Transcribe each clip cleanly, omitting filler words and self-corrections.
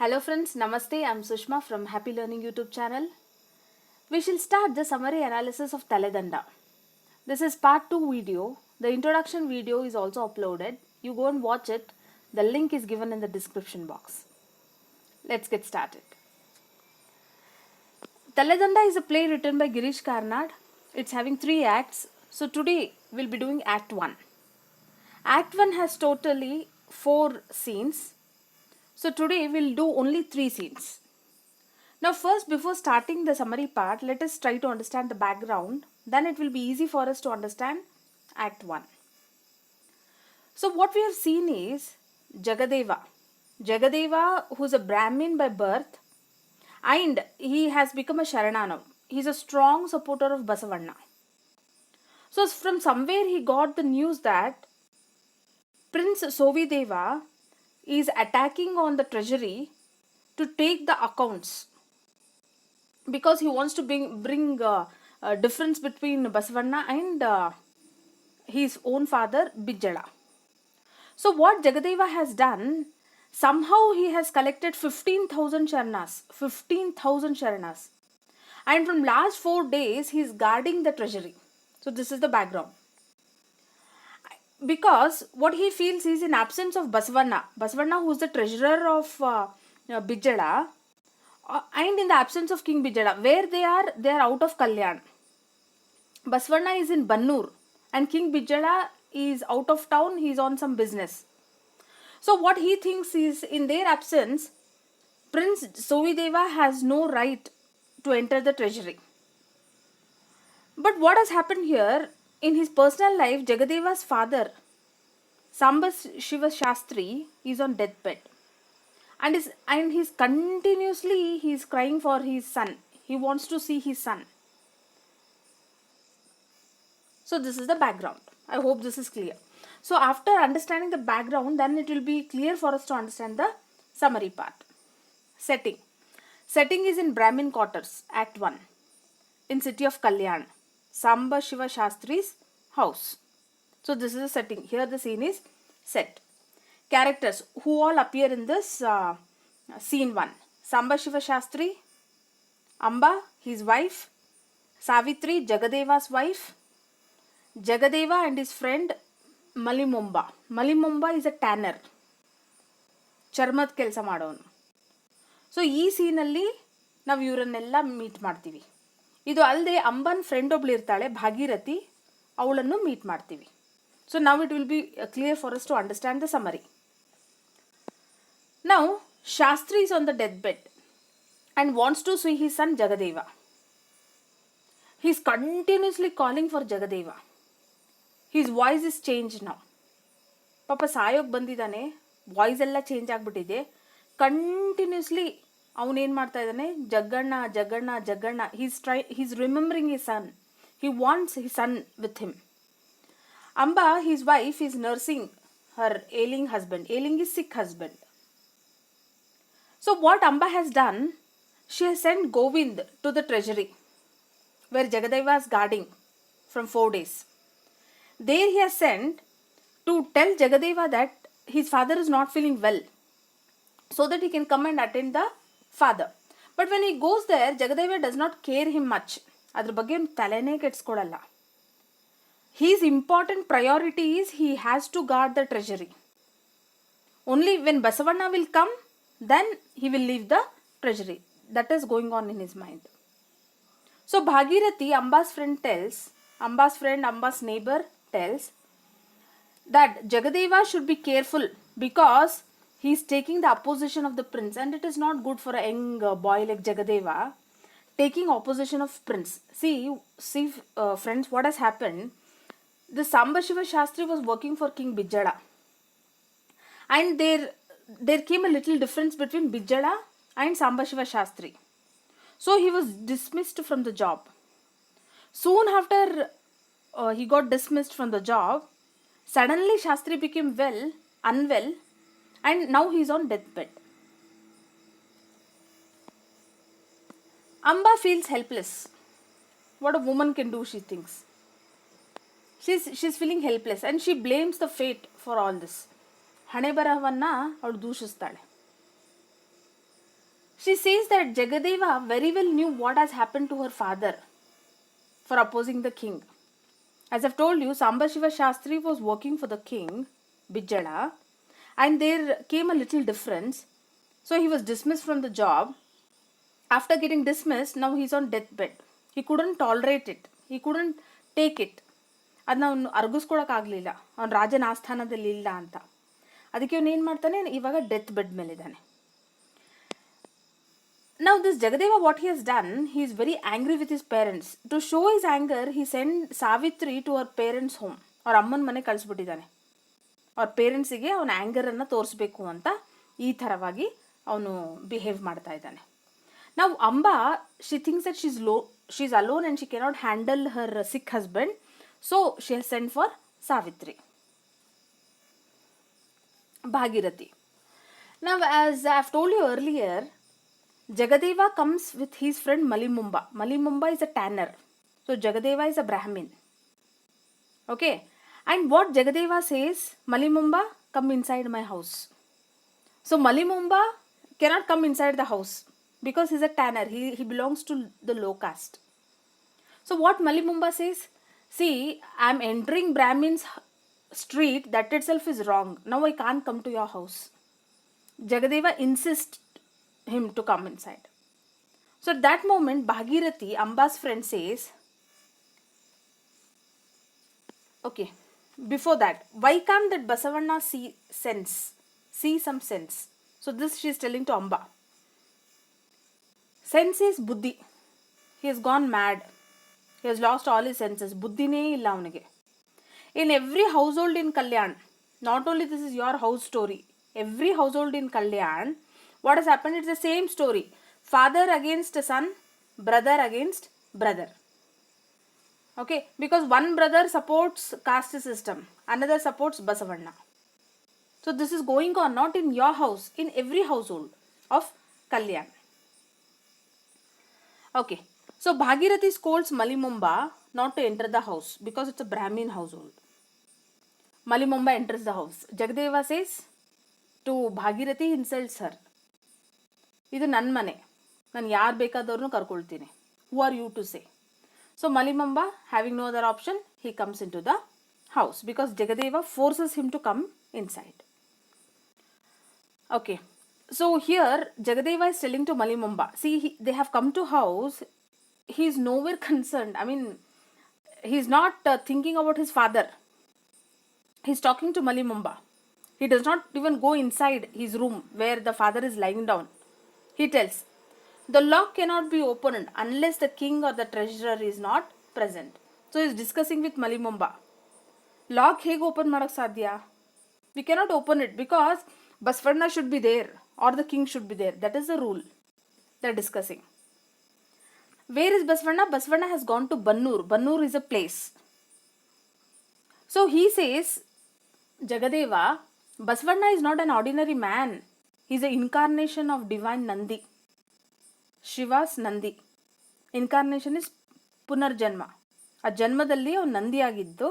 Hello friends, Namaste. I am Sushma from Happy Learning YouTube channel. We shall start the summary analysis of Danda. This is part 2 video. The introduction video is also uploaded. You go and watch it. The link is given in the description box. Let's get started. Danda is a play written by Girish Karnad. It's having 3 acts. So today we'll be doing Act 1. Act 1 has totally 4 scenes. So today we'll do only 3 scenes. Now first, before starting the summary part, let us try to understand the background. Then it will be easy for us to understand Act 1. So what we have seen is Jagadeva. Jagadeva, who is a Brahmin by birth, and he has become a Sharananam. He is a strong supporter of Basavanna. So from somewhere he got the news that Prince Sovideva is attacking on the treasury to take the accounts because he wants to bring a difference between Basavanna and his own father Bijjala. So what Jagadeva has done, somehow he has collected 15,000 Sharanas. 15,000 Sharanas. And from last 4 days he is guarding the treasury. So this is the background. Because what he feels is in absence of Basavanna, who is the treasurer of Bijjala, and in the absence of King Bijjala, where they are out of Kalyan. Basavanna is in Bannur and King Bijjala is out of town, he is on some business. So what he thinks is in their absence, Prince Sovideva has no right to enter the treasury. But what has happened here, in his personal life, Jagadeva's father, Samba Shiva Shastri, is on deathbed. And he's continuously crying for his son. He wants to see his son. So this is the background. I hope this is clear. So after understanding the background, then it will be clear for us to understand the summary part. Setting. Setting is in Brahmin quarters, Act 1. In city of Kalyan. Samba Shiva Shastri's house. So this is the setting. Here the scene is set. Characters who all appear in this scene 1. Samba Shiva Shastri, Amba, his wife, Savitri, Jagadeva's wife, Jagadeva and his friend Malimumba. Malimumba is a tanner. ಚರ್ಮದ ಕೆಲಸ ಮಾಡೋನು. So ಈ ಸೀನಲ್ಲಿ ನಾವು ಇವರನ್ನೆಲ್ಲ meet ಮಾಡ್ತೀವಿ. ಇದು ಅಲ್ಲದೆ ಅಂಬನ್ friend ಒಬ್ಳು ಇರ್ತಾಳೆ ಭಾಗೀರಥಿ, ಅವಳನ್ನು ಮೀಟ್ ಮಾಡ್ತೀವಿ. So now it will be clear for us to understand the summary. Now Shastri is on the deathbed and wants to see his son Jagadeva. He is continuously calling for Jagadeva. His voice is changed now. ಪಾಪ ಸಾಯೋಕ್ಕೆ ಬಂದಿದ್ದಾನೆ, voice ಎಲ್ಲ change ಆಗಿಬಿಟ್ಟಿದೆ. Continuously ಅವನೇನು ಮಾಡ್ತಾ ಇದ್ದಾನೆ, Jagganna Jagganna Jagganna. he's remembering his son. He wants his son with him. Amba, his wife, is nursing her ailing husband. Ailing is sick husband. So what Amba has done, she has sent Govind to the treasury where Jagadeva is guarding from 4 days. There he has sent to tell Jagadeva that his father is not feeling well, so that he can come and attend the father. But when he goes there, Jagadeva does not care him much. ಅದ್ರ ಬಗ್ಗೆ ತಲೆನೇ ಕೆಡಿಸ್ಕೊಳ್ಳಲ್ಲ. His important priority is he has to guard the treasury. Only when Basavanna will come, then he will leave the treasury. That is going on in his mind. So Bhagirathi, Amba's neighbor tells that Jagadeva should be careful because he is taking the opposition of the prince, and it is not good for a young boy like Jagadeva taking opposition of prince. See friends, what has happened? The Samba Shiva Shastri was working for King Bijjala, and there came a little difference between Bijjala and Samba Shiva Shastri. So he was dismissed from the job. Soon after he got dismissed from the job, suddenly Shastri became unwell, and now he is on deathbed. Amba feels helpless. What a woman can do, she thinks. She's feeling helpless and she blames the fate for all this. ಹಣೆ ಬರಹವನ್ನು ಅವಳು ದೂಷಿಸ್ತಾಳೆ. She says that Jagadeva very well knew what has happened to her father for opposing the king. As I've told you, Sambashiva Shastri was working for the king, Bijjala, and there came a little difference. So he was dismissed from the job. After getting dismissed, now he's on deathbed. He couldn't tolerate it. He couldn't take it. ಅದನ್ನ ಅವನು ಅರ್ಗಿಸ್ಕೊಳಕ್ಕಾಗಲಿಲ್ಲ, ಅವನು ರಾಜನ ಆಸ್ಥಾನದಲ್ಲಿ ಇಲ್ಲ ಅಂತ. ಅದಕ್ಕೆ ಅವನು ಏನು ಮಾಡ್ತಾನೆ, ಇವಾಗ ಡೆತ್ ಬೆಡ್ ಮೇಲಿದ್ದಾನೆ. Now this Jagadeva, what he has done, he is very angry with his parents. To show his anger, he sent Savitri to her parents' home. ಅವ್ರ ಅಮ್ಮನ ಮನೆ ಕಳಿಸ್ಬಿಟ್ಟಿದ್ದಾನೆ. ಅವ್ರ ಪೇರೆಂಟ್ಸಿಗೆ ಅವನ ಆ್ಯಂಗರನ್ನು ತೋರಿಸ್ಬೇಕು ಅಂತ ಈ ಥರವಾಗಿ ಅವನು ಬಿಹೇವ್ ಮಾಡ್ತಾ ಇದ್ದಾನೆ. Now Amba, she thinks that she's alone and she cannot handle her sick husband. So she has sent for Savitri. Bhagirathi. Now as I have told you earlier, Jagadeva comes with his friend Malimumba. Malimumba is a tanner. So Jagadeva is a Brahmin. Okay. And what Jagadeva says, Malimumba, come inside my house. So Malimumba cannot come inside the house because he's a tanner. He belongs to the low caste. So what Malimumba says, see, I'm entering Brahmin's street. That itself is wrong. Now I can't come to your house. Jagadeva insists him to come inside. So at that moment, Bhagirathi, Amba's friend, says, okay, before that, why can't that Basavanna see some sense? So this she is telling to Amba. Sense is buddhi. He has gone mad. He has lost all his senses. Buddhine illa avanige. In every household in Kalyan, not only this is your house story, every household in Kalyan, what has happened? It's the same story. Father against son, brother against brother. Okay, because one brother supports caste system, another supports Basavanna. So this is going on not in your house, in every household of Kalyan. Okay, so Bhagirathi scolds Malimumba not to enter the house because it's a Brahmin household. Malimumba enters the house. Jagadeva says to Bhagirathi, insults her. ಇದು ನನ್ನ ಮನೆ, ನಾನು ಯಾರು ಬೇಕಾದವ್ರನ್ನೂ ಕರ್ಕೊಳ್ತೀನಿ. Who are you to say? So Malimumba, having no other option, he comes into the house because Jagadeva forces him to come inside. Okay, so here Jagadeva is telling to Malimumba, see, they have come to house. He is nowhere concerned. I mean, he is not thinking about his father. He is talking to Malimumba. He does not even go inside his room where the father is lying down. He tells, the lock cannot be opened unless the king or the treasurer is not present. So he is discussing with Malimumba. Lock hege open madak sadhya? We cannot open it because Basvarna should be there or the king should be there. That is the rule they are discussing. Where is Basvarna? Basvarna has gone to Bannur. Bannur is a place. So he says, Jagadeva, Basvarna is not an ordinary man. He is an incarnation of divine Nandi. Shiva's Nandi. Incarnation is Punarjanma. ಆ ಜನ್ಮದಲ್ಲಿ ಅವ್ನು ನಂದಿಯಾಗಿದ್ದು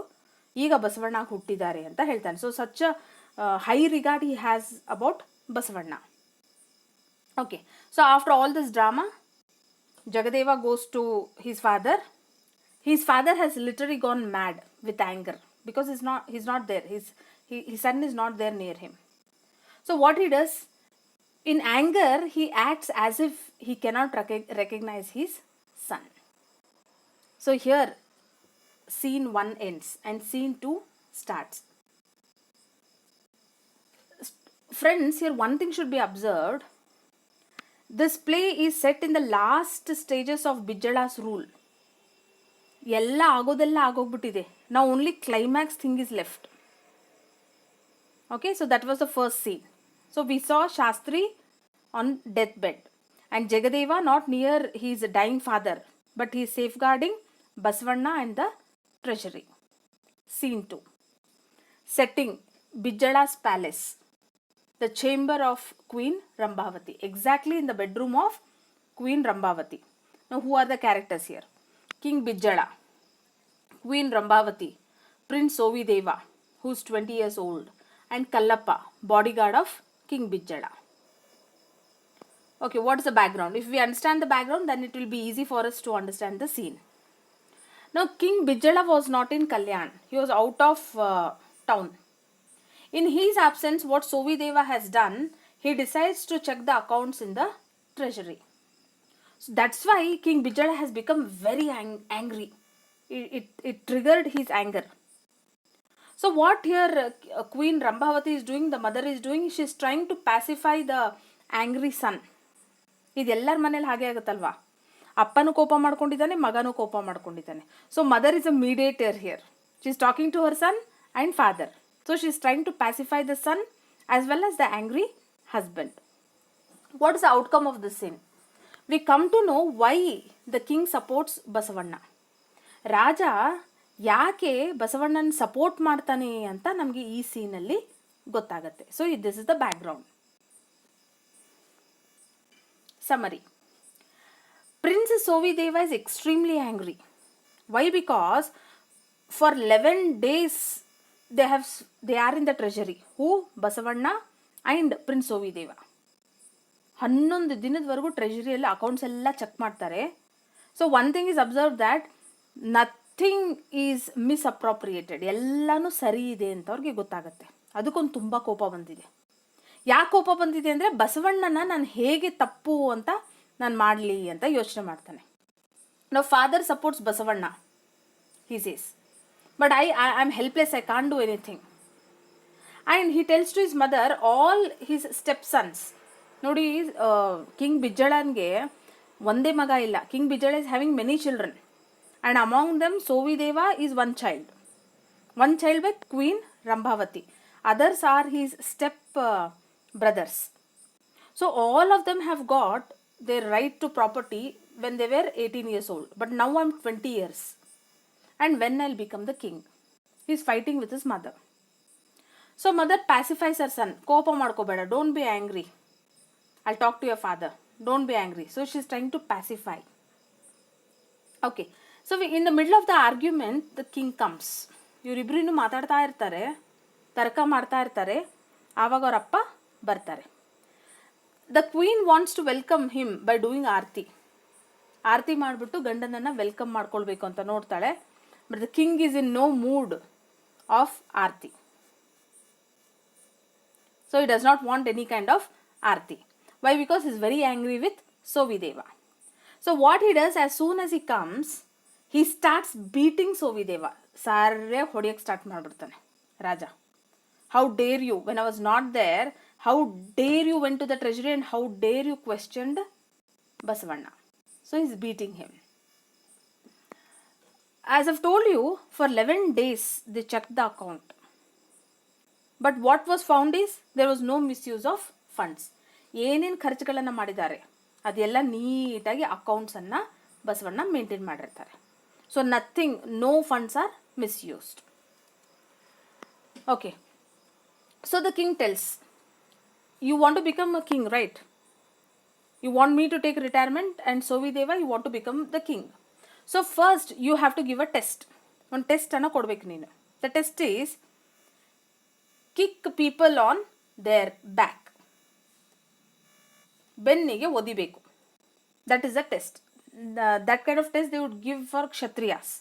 ಈಗ ಬಸವಣ್ಣ ಹುಟ್ಟಿದ್ದಾರೆ ಅಂತ ಹೇಳ್ತಾನೆ. So such high regard he has about Basavanna. Okay, so after all this drama, Jagadeva goes to his father. His father has literally gone mad with anger because he's not there. His son is not there near him. So what he does, in anger, he acts as if he cannot recognize his son. So here, scene 1 ends and scene 2 starts. Friends, here one thing should be observed. This play is set in the last stages of Bijjala's rule. ಎಲ್ಲ ಆಗೋದೆಲ್ಲ ಆಗೋಗ್ಬಿಟ್ಟಿದೆ. Now only climax thing is left. Okay, so that was the first scene. So we saw Shastri on deathbed and Jagadeva not near his dying father, but he is safeguarding Basavanna and the treasury. Scene 2. Setting, Bijjala's palace, the chamber of Queen Rambhavati, exactly in the bedroom of Queen Rambhavati. Now who are the characters here? King Bijjala, Queen Rambhavati, Prince Sovideva, who is 20 years old, and Kallappa, bodyguard of King Bijjala. Okay, what is the background? If we understand the background, then it will be easy for us to understand the scene. Now, King Bijala was not in Kalyan. He was out of town. In his absence, what Sovideva has done, he decides to check the accounts in the treasury. So that's why King Bijala has become very angry. It triggered his anger. So what here Queen Rambhavati is doing, the mother is doing, she is trying to pacify the angry son. ಇದೆಲ್ಲರ ಮನೇಲಿ ಹಾಗೆ ಆಗುತ್ತಲ್ವಾ, ಅಪ್ಪನೂ ಕೋಪ ಮಾಡ್ಕೊಂಡಿದ್ದಾನೆ, ಮಗನೂ ಕೋಪ ಮಾಡ್ಕೊಂಡಿದ್ದಾನೆ. So mother is a mediator here. She is talking to her son and father. So she is trying to pacify the son as well as the angry husband. What is the outcome of this scene? We come to know why the king supports Basavanna. ರಾಜ ಯಾಕೆ ಬಸವಣ್ಣನ support ಮಾಡ್ತಾನೆ ಅಂತ ನಮಗೆ ಈ ಸೀನಲ್ಲಿ ಗೊತ್ತಾಗತ್ತೆ. So this is the background. Summary. Prince Sovideva is extremely angry. Why? Because for 11 days they are in the treasury. Who? Basavanna and Prince Sovideva. 11 ದಿನದವರೆಗೂ ಟ್ರೆಜರಿಯಲ್ಲಿ ಅಕೌಂಟ್ಸ್ ಎಲ್ಲ ಚೆಕ್ ಮಾಡ್ತಾರೆ. So one thing is observe that nothing is misappropriated. ಎಲ್ಲನೂ ಸರಿ ಇದೆ ಅಂತ ಅವ್ರಿಗೆ ಗೊತ್ತಾಗುತ್ತೆ. ಅದಕ್ಕೊಂದು ತುಂಬ ಕೋಪ ಬಂದಿದೆ. ಯಾಕೆ ಕೋಪ ಬಂದಿದೆ ಅಂದರೆ ಬಸವಣ್ಣನ ನಾನು ಹೇಗೆ ತಪ್ಪು ಅಂತ ನಾನು ಮಾಡಲಿ ಅಂತ ಯೋಚನೆ ಮಾಡ್ತಾನೆ. ನಾವು father supports Basavanna, he says, but I am helpless, I can't do anything. And he tells to his mother all his step sons. ನೋಡಿ, ಕಿಂಗ್ ಬಿಜ್ಜಳನ್ಗೆ ಒಂದೇ ಮಗ ಇಲ್ಲ. King Bijjala is having many children and among them Sovideva is one child with queen Rambhavati. Others are his step brothers. So all of them have got their right to property when they were 18 years old. But now I'm 20 years. And when I'll become the king? He's fighting with his mother. So mother pacifies her son. Kopa madkobeda. Don't be angry. I'll talk to your father. Don't be angry. So she's trying to pacify. Okay. So in the middle of the argument, the king comes. ಇವರಿಬ್ರು ಇನ್ನು ಮಾತಾಡ್ತಾ ಇರ್ತಾರೆ, ತರ್ಕ ಮಾಡ್ತಾ ಇರ್ತಾರೆ. ಆವಾಗ ಅವ್ರ ಅಪ್ಪ ಬರ್ತಾರೆ. The queen wants to welcome him by doing aarti ಮಾಡಿಬಿಟ್ಟು ಗಂಡನನ್ನು ವೆಲ್ಕಮ್ ಮಾಡ್ಕೊಳ್ಬೇಕು ಅಂತ ನೋಡ್ತಾಳೆ. But the king is in no mood of aarti. So he does not want any kind of aarti. Why? Because he is very angry with Sovideva. So what he does, as soon as he comes, he starts beating Sovideva. ಸಾರೇ ಹೊಡಿಯೋಕ್ಕೆ start ಮಾಡಿಬಿಡ್ತಾನೆ ರಾಜ. How dare you, when I was not there, how dare you went to the treasury and how dare you questioned Basavanna. So he's beating him. As I've told you, for 11 days they checked the account. But what was found is there was no misuse of funds. ಏನೇನು ಖರ್ಚುಗಳನ್ನು ಮಾಡಿದ್ದಾರೆ ಅದೆಲ್ಲ ನೀಟಾಗಿ ಅಕೌಂಟ್ಸನ್ನು Basavanna maintain ಮಾಡಿರ್ತಾರೆ. So nothing, no funds are misused. Okay. So the king tells, you want to become a king, right? You want me to take retirement and Sovideva, you want to become the king. So first you have to give a test. One test anna kodbeku neenu. The test is kick people on their back. Bennige odibeku. That is the test. That kind of test they would give for kshatriyas.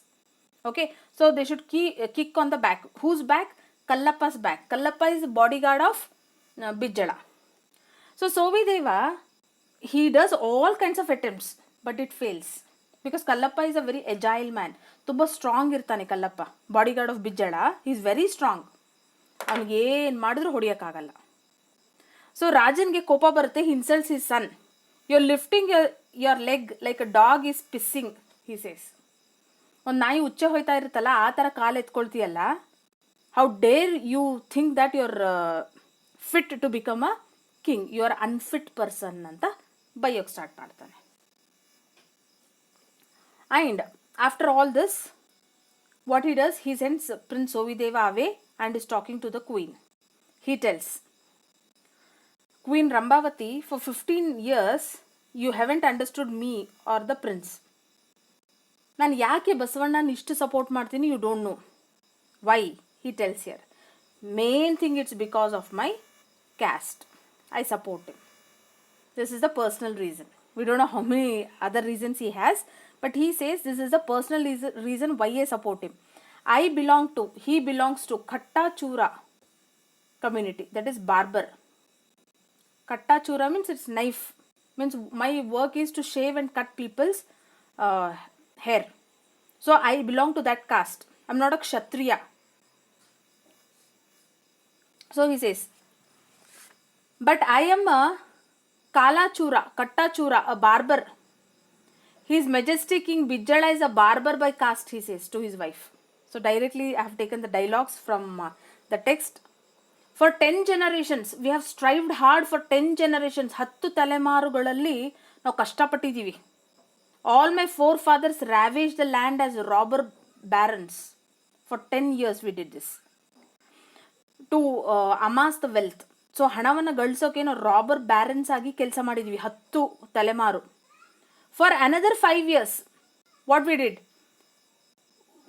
Okay, so they should kick on the back. Whose back? Kallappa's back. Kallappa is the bodyguard of Bijjala. So Sovideva, he does all kinds of attempts, but it fails. Because Kallappa is a very agile man. Tumba strong irtane Kallappa. Bodyguard of Bijjala, he is very strong. ಅವನಿಗೆ ಏನು ಮಾಡಿದ್ರು ಹೊಡಿಯೋಕ್ಕಾಗಲ್ಲ. So ರಾಜನ್ಗೆ ಕೋಪ ಬರುತ್ತೆ. he insults his son. You're lifting your leg like a dog is pissing, he says. ಒಂದು ನಾಯಿ ಉಚ್ಚೆ ಹೋಯ್ತಾ ಇರುತ್ತಲ್ಲ, ಆ ಥರ ಕಾಲು ಎತ್ಕೊಳ್ತೀಯಲ್ಲ. How dare you think that you are fit to become a king, you are unfit person ಅಂತ ಬೈಯೋಕ್ಕೆ ಸ್ಟಾರ್ಟ್ ಮಾಡ್ತಾನೆ. And after all this what he does, he sends prince Sovideva away and is talking to the queen. He tells Queen Rambhavati, for 15 years you haven't understood me or the prince. ನಾನು ಯಾಕೆ ಬಸವಣ್ಣನ ಇಷ್ಟು support ಮಾಡ್ತೀನಿ, you don't know. Why? he tells here, main thing it's because of my caste. I support him. This is the personal reason. We don't know how many other reasons he has, but he says this is the personal reason why I support him. He belongs to Khatta Chura community, that is barber. Katta chura means it's knife. Means my work is to shave and cut people's hair. So I belong to that caste. I'm not a kshatriya. So he says, but I am a kala chura, katta chura, a barber. His Majesty King Bijjala is a barber by caste, he says to his wife. So directly I have taken the dialogues from the text. For 10 generations, we have strived hard for 10 generations. 10 ತಲೆಮಾರುಗಳಲ್ಲಿ ನಾವು ಕಷ್ಟಪಟ್ಟಿದ್ದೀವಿ. All my forefathers ravaged the land as robber barons. For 10 years we did this. To amass the wealth. So ಹಣವನ್ನು ಗಳಿಸೋಕೆ ನಾವು robber ಬ್ಯಾರನ್ಸ್ ಆಗಿ ಕೆಲಸ ಮಾಡಿದ್ವಿ 10 ತಲೆಮಾರು. For another 5 years, what we did?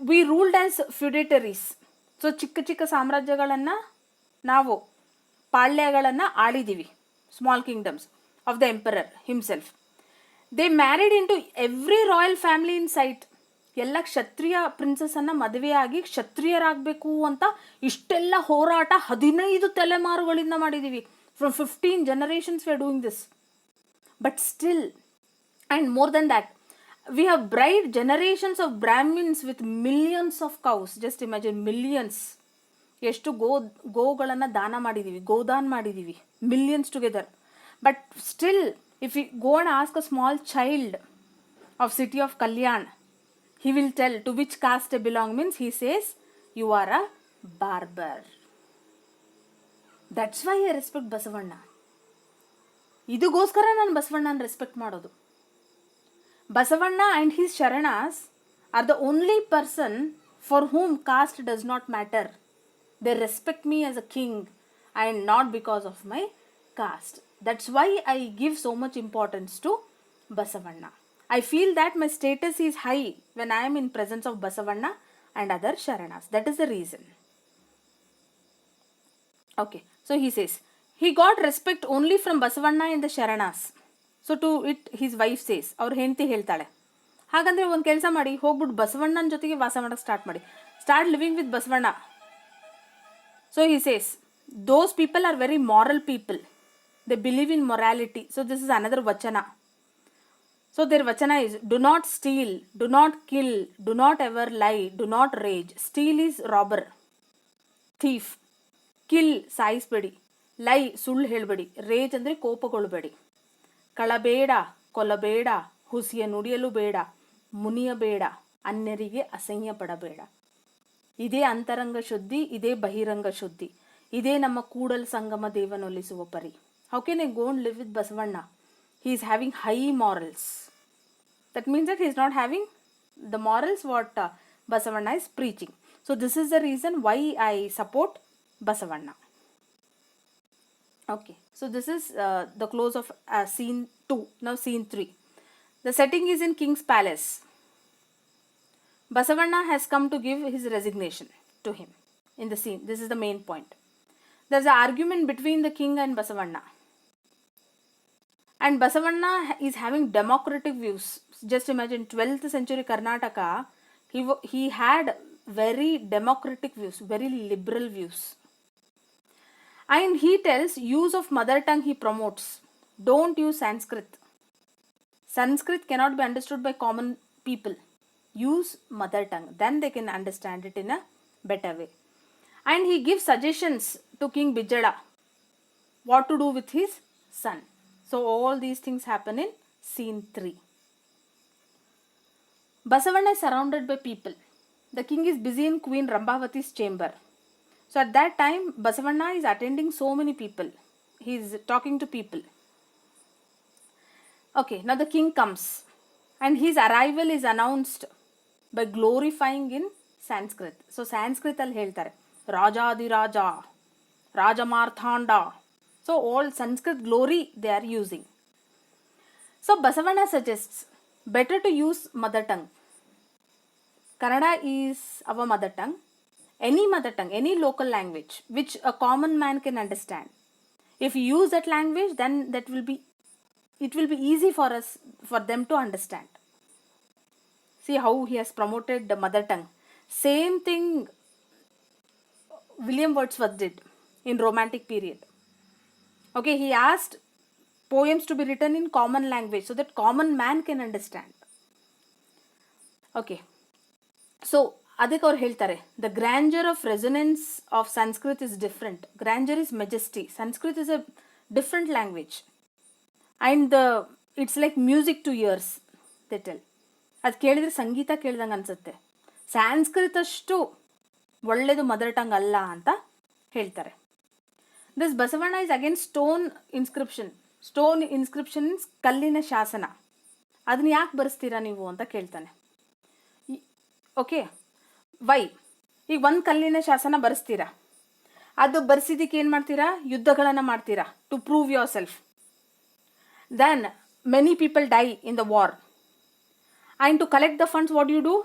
We ruled as feudatories. So ಚಿಕ್ಕ ಚಿಕ್ಕ ಸಾಮ್ರಾಜ್ಯಗಳನ್ನು ನಾವು ಪಾಳ್ಯಗಳನ್ನು ಆಳಿದ್ದೀವಿ. Small kingdoms of the emperor himself. They married in to every royal family in sight. ಎಲ್ಲ ಕ್ಷತ್ರಿಯ ಪ್ರಿನ್ಸಸ್ಸನ್ನು ಮದುವೆಯಾಗಿ ಕ್ಷತ್ರಿಯರಾಗಬೇಕು ಅಂತ ಇಷ್ಟೆಲ್ಲ ಹೋರಾಟ 15 ತಲೆಮಾರುಗಳಿಂದ ಮಾಡಿದ್ದೀವಿ. From 15 generations we are doing this. But still, and more than that, we have bribed generations of Brahmins with millions of cows. Just imagine, millions. ಎಷ್ಟು ಗೋಗಳನ್ನು ದಾನ ಮಾಡಿದ್ದೀವಿ, ಗೋದಾನ್ ಮಾಡಿದ್ದೀವಿ, millions together. But still, if we go and ask a small child of city of Kalyan, he will tell to which caste they belong. Means he says, you are a barber. That's why I respect Basavanna. ಇದಕ್ಕೋಸ್ಕರ ನಾನು ಬಸವಣ್ಣನ respect ಮಾಡೋದು. Basavanna and his Sharanas are the only person for whom caste does not matter. They respect me as a king and not because of my caste. That's why I give so much importance to Basavanna. I feel that my status is high when I am in presence of Basavanna and other Sharanas. That is the reason. Okay, so he says, he got respect only from Basavanna and the Sharanas. So to it, his wife says, ಅವ್ರ ಹೆಂಡತಿ ಹೇಳ್ತಾಳೆ, ಹಾಗಂದ್ರೆ ಒಂದು ಕೆಲಸ ಮಾಡಿ, ಹೋಗ್ಬಿಟ್ಟು ಬಸವಣ್ಣನ ಜೊತೆಗೆ ವಾಸ ಮಾಡೋಕ್ಕೆ ಸ್ಟಾರ್ಟ್ ಮಾಡಿ. Start living with Basavanna. So he says, those people are very moral people. They believe in morality. So this is another vachana. So their vachana is, do not steal, do not kill, do not ever lie, do not rage. Steal is robber, thief. Kill, ಸಾಯಿಸ್ಬೇಡಿ. ಲೈ, ಸುಳ್ಳು ಹೇಳಬೇಡಿ. ರೇಜ್ ಅಂದರೆ ಕೋಪಗೊಳ್ಳಬೇಡಿ. ಕಳಬೇಡ, ಕೊಲ್ಲಬೇಡ, ಹುಸಿಯ ನುಡಿಯಲು ಬೇಡ, ಮುನಿಯಬೇಡ, ಅನ್ಯರಿಗೆ ಅಸಹ್ಯ ಪಡಬೇಡ. ಇದೇ ಅಂತರಂಗ ಶುದ್ಧಿ, ಇದೇ ಬಹಿರಂಗ ಶುದ್ಧಿ, ಇದೇ ನಮ್ಮ ಕೂಡಲ ಸಂಗಮ ದೇವನೊಲಿಸುವ ಪರಿ. How can I go and live with Basavanna? He is having high morals. That means that he is not having the morals what Basavanna is preaching. So this is the reason why I support Basavanna. Okay, so this is the close of scene 2. Now scene 3. The setting is in King's palace. Basavanna has come to give his resignation to him in the scene. This is the main point. There's an argument between the king and Basavanna. And Basavanna is having democratic views. Just imagine, 12th century Karnataka, he had very democratic views, very liberal views. And he tells use of mother tongue he promotes. Don't use Sanskrit. Sanskrit cannot be understood by common people. Use mother tongue. Then they can understand it in a better way. And he gives suggestions to King Bijjala what to do with his son. So all these things happen in scene 3. Basavanna is surrounded by people. The king is busy in Queen Rambavati's chamber. So at that time, Basavanna is attending so many people. He is talking to people. Okay, now the king comes. And his arrival is announced by glorifying in Sanskrit. So Sanskrit al ಹೇಳ್ತಾರೆ, ರಾಜಾದಿರಾಜ, ರಾಜಮಾರ್ಥಾಂಡ. So all Sanskrit glory they are using. So Basavanna suggests better to use mother tongue. Kannada is our mother tongue. Any mother tongue, any local language which a common man can understand. If you use that language, then that will be it will be easy for us, for them to understand. See how he has promoted the mother tongue. Same thing William Wordsworth did in Romantic period. Okay, he asked poems to be written in common language so that common man can understand. Okay, so ಅದಕ್ಕೆ ಅವ್ರು ಹೇಳ್ತಾರೆ, the grandeur of resonance of Sanskrit is different. Grandeur is majesty. Sanskrit is a different language and it's like music to ears they tell. ಅದು ಕೇಳಿದರೆ ಸಂಗೀತ ಕೇಳ್ದಂಗೆ ಅನಿಸುತ್ತೆ. ಸಂಸ್ಕೃತ ಅಷ್ಟು ಒಳ್ಳೆಯದು mother tongue ಅಲ್ಲ ಅಂತ ಹೇಳ್ತಾರೆ. This Basavanna is again stone inscription. Stone inscription means ಕಲ್ಲಿನ ಶಾಸನ. ಅದನ್ನ ಯಾಕೆ ಬರೆಸ್ತೀರಾ ನೀವು ಅಂತ ಕೇಳ್ತಾನೆ. Okay, why? ಈಗ ಒಂದು ಕಲ್ಲಿನ ಶಾಸನ ಬರೆಸ್ತೀರಾ, ಅದು ಬರೆಸಿದ್ದಕ್ಕೆ ಏನು ಮಾಡ್ತೀರಾ? ಯುದ್ಧಗಳನ್ನು ಮಾಡ್ತೀರಾ to prove yourself. Then many people die in the war. And to collect the funds, what you do?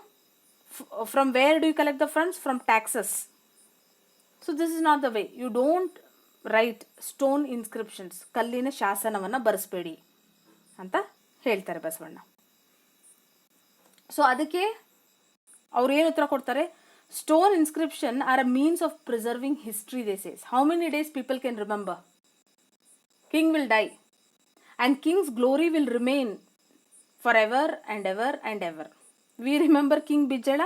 From where do you collect the funds? From taxes. So this is not the way. You don't write stone inscriptions. ಕಲ್ಲಿನ ಶಾಸನವನ್ನು ಬರೆಸ್ಬೇಡಿ ಅಂತ ಹೇಳ್ತಾರೆ Basavanna. So ಅದಕ್ಕೆ ಅವ್ರು ಏನು ಉತ್ತರ ಕೊಡ್ತಾರೆ? Stone inscription are a means of preserving history. They says how many days people can remember? King will die and king's glory will remain for ever and ever and ever. We remember king Bijjala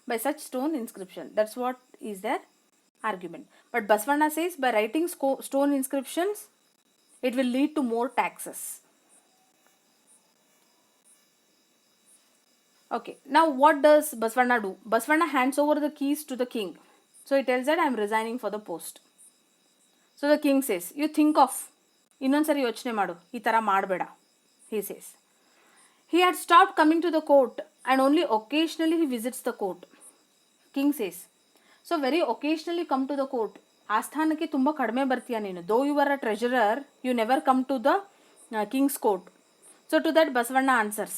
by such stone inscription. That's what is their argument. But Basavana says by writing stone inscriptions, it will lead to more taxes. Okay, now what does Basavana do? Basavana hands over the keys to the king. So he tells that I am resigning for the post. So the king says, you think of, ಇನ್ನೊಂದ್ಸರಿ ಯೋಚನೆ ಮಾಡು, ಈ ಥರ ಮಾಡಬೇಡ, he says. He had stopped coming to the court and only occasionally he visits the court. King says, so very occasionally come to the court. ಆಸ್ಥಾನಕ್ಕೆ ತುಂಬ ಕಡಿಮೆ ಬರ್ತೀಯ ನೀನು. Though you are a treasurer, you never come to the king's court. So to that Basavana answers,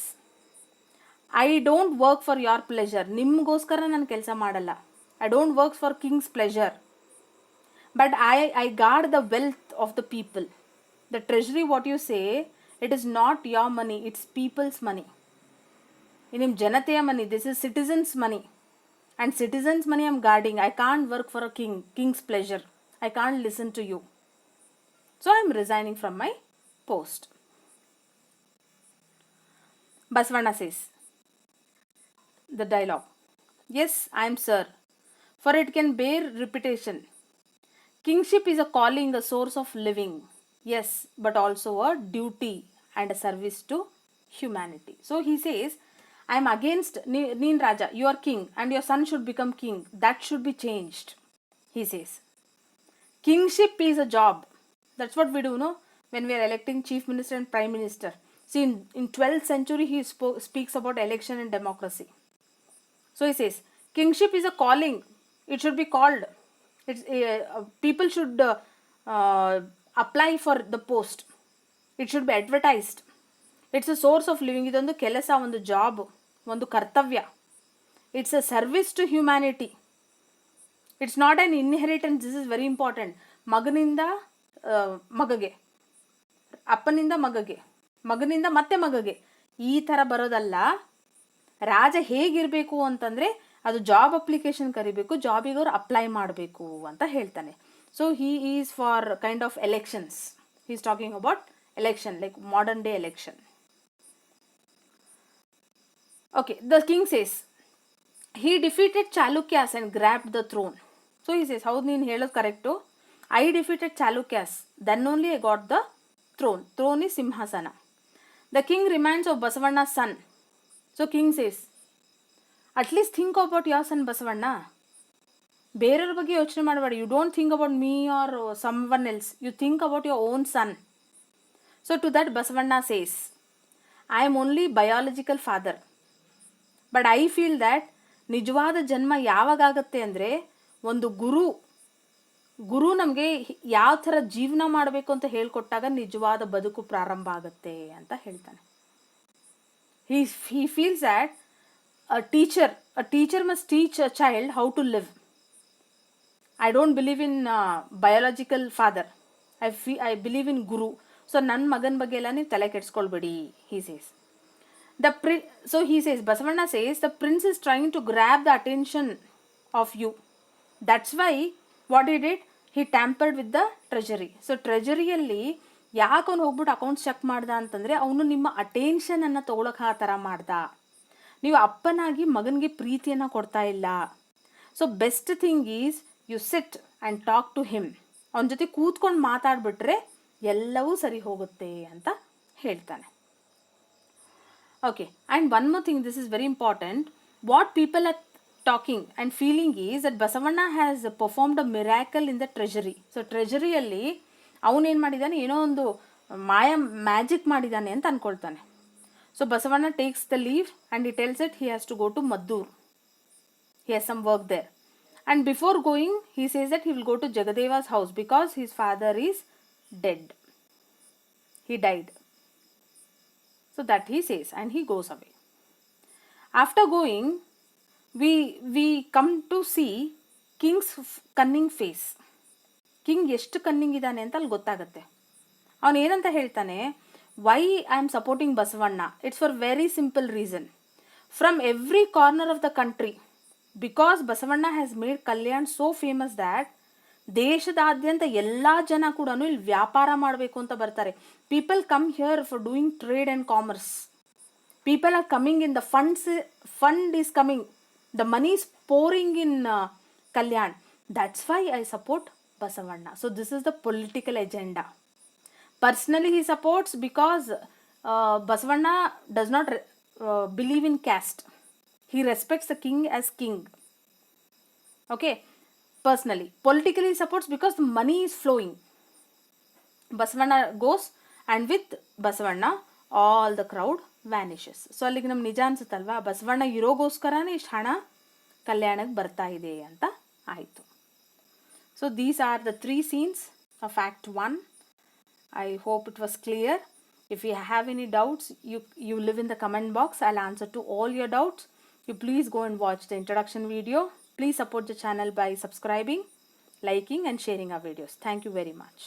I don't work for your pleasure. ನಿಮಗೋಸ್ಕರ ನಾನು ಕೆಲಸ ಮಾಡಲ್ಲ. I don't work for king's pleasure. But I guard the wealth of the people. The treasury, what you say, it is not your money, it's people's money. ನಿಮ್ಮ ಜನತೆಯ money, this is citizens' money. And citizens' money I'm guarding. I can't work for a king's pleasure. I can't listen to you. So I'm resigning from my post. Basavana says, the dialogue, yes, I am sir, for it can bear reputation. Kingship is a calling, a source of living. Yes, but also a duty and a service to humanity. So he says, I am against Neen Raja, you are king and your son should become king. That should be changed, he says. Kingship is a job. That's what we do, no? When we are electing chief minister and prime minister. See, in 12th century, he speaks about election and democracy. So he says, kingship is a calling. It should be called. People should apply for the post. It should be advertised. It's a source of living. ಇದೊಂದು ಕೆಲಸ, ಒಂದು job, ಒಂದು ಕರ್ತವ್ಯ. It's a service to humanity. It's not an inheritance. This is very important. ಮಗನಿಂದ ಮಗಗೆ, ಅಪ್ಪನಿಂದ ಮಗಗೆ, ಮಗನಿಂದ ಮತ್ತೆ ಮಗಗೆ, ಈ ಥರ ಬರೋದಲ್ಲ. ರಾಜ ಹೇಗಿರಬೇಕು ಅಂತಂದರೆ ಅದು ಜಾಬ್ ಅಪ್ಲಿಕೇಶನ್ ಕರಿಬೇಕು, ಜಾಬಿಗೆ ಅವ್ರು ಅಪ್ಲೈ ಮಾಡಬೇಕು ಅಂತ ಹೇಳ್ತಾನೆ. So he is for kind of elections. He is talking about election, like modern day election. Okay, the king says, he defeated Chalukyas and grabbed the throne. So he says, how neen helad correcto? I defeated Chalukyas, then only I got the throne. Throne is Simhasana. The king reminds of Basavana's son. So king says, at least think about your son Basavana. ಬೇರೆಯವ್ರ ಬಗ್ಗೆ ಯೋಚನೆ ಮಾಡಬೇಡ. You don't think about me or someone else. You think about your own son. So to that Basavana says, I am only biological father. But I feel that ನಿಜವಾದ ಜನ್ಮ ಯಾವಾಗತ್ತೆ ಅಂದರೆ ಒಂದು ಗುರು ನಮಗೆ ಯಾವ ಥರ ಜೀವನ ಮಾಡಬೇಕು ಅಂತ ಹೇಳ್ಕೊಟ್ಟಾಗ ನಿಜವಾದ ಬದುಕು ಪ್ರಾರಂಭ ಆಗುತ್ತೆ ಅಂತ ಹೇಳ್ತಾನೆ. He feels that a teacher must teach a child how to live. I don't believe in biological father. I believe in guru. So ನನ್ನ ಮಗನ ಬಗ್ಗೆ ಎಲ್ಲ ನೀವು ತಲೆ ಕೆಡಿಸ್ಕೊಳ್ಬೇಡಿ, he says. So he says, Basavanna says, the prince is trying to grab the attention of you. That's why what he did, he tampered with the treasury. So ಟ್ರೆಜರಿಯಲ್ಲಿ ಯಾಕೆ ಅವ್ನು ಹೋಗ್ಬಿಟ್ಟು ಅಕೌಂಟ್ಸ್ ಚೆಕ್ ಮಾಡ್ದ ಅಂತಂದರೆ, ಅವನು ನಿಮ್ಮ ಅಟೆನ್ಷನನ್ನು ತೊಗೊಳಕ್ಕೆ ಆ ಥರ ಮಾಡ್ದ. ನೀವು ಅಪ್ಪನಾಗಿ ಮಗನಿಗೆ ಪ್ರೀತಿಯನ್ನು ಕೊಡ್ತಾ ಇಲ್ಲ. So best thing is you sit and talk to him. ಅವನ ಜೊತೆ ಕೂತ್ಕೊಂಡು ಮಾತಾಡ್ಬಿಟ್ರೆ ಎಲ್ಲವೂ ಸರಿ ಹೋಗುತ್ತೆ ಅಂತ ಹೇಳ್ತಾನೆ. Okay, and one more thing, this is very important. What people are talking and feeling is that Basavanna has performed a miracle in the treasury. So ಟ್ರೆಜರಿಯಲ್ಲಿ ಅವನೇನು ಮಾಡಿದ್ದಾನೆ, ಏನೋ ಒಂದು ಮ್ಯಾಜಿಕ್ ಮಾಡಿದ್ದಾನೆ ಅಂತ ಅಂದ್ಕೊಳ್ತಾನೆ. So Basavanna takes the leave and he tells it he has to go to Maddur. He has some work there. And before going, he says that he will go to Jagadeva's house because his father is dead. He died. So that he says, and he goes away. After going, we come to see King's cunning face. King ಎಷ್ಟು ಕನ್ನಿಂಗ್ ಇದ್ದಾನೆ ಅಂತ ಅಲ್ಲಿ ಗೊತ್ತಾಗುತ್ತೆ. ಅವನು ಏನಂತ ಹೇಳ್ತಾನೆ, why I am supporting Basavanna, it's for very simple reason. From every corner of the country, because Basavanna has made Kalyan so famous that ದೇಶದಾದ್ಯಂತ ಎಲ್ಲ ಜನ ಕೂಡ ಇಲ್ಲಿ ವ್ಯಾಪಾರ ಮಾಡಬೇಕು ಅಂತ ಬರ್ತಾರೆ. People come here for doing trade and commerce. People are coming in the fund is coming, the money is pouring in Kalyan. That's why I support Basavanna. So this is the political agenda. Personally he supports because Basavanna does not believe in caste. He respects the king as king. Okay, personally. Politically he supports because the money is flowing. Basavanna goes and with Basavanna all the crowd vanishes. So ಅಲ್ಲಿಗೆ ನಮ್ಗೆ ನಿಜ ಅನ್ಸುತ್ತಲ್ವಾ, ಬಸವಣ್ಣ ಇರೋಗೋಸ್ಕರನೇ ಇಷ್ಟು ಹಣ ಕಲ್ಯಾಣಕ್ಕೆ ಬರ್ತಾ ಇದೆ ಅಂತ ಆಯಿತು. So these are the 3 scenes of Act 1. I hope it was clear. If you have any doubts, you live in the comment box. I'll answer to all your doubts. You please go and watch the introduction video. Please support the channel by subscribing, liking and sharing our videos. Thank you very much.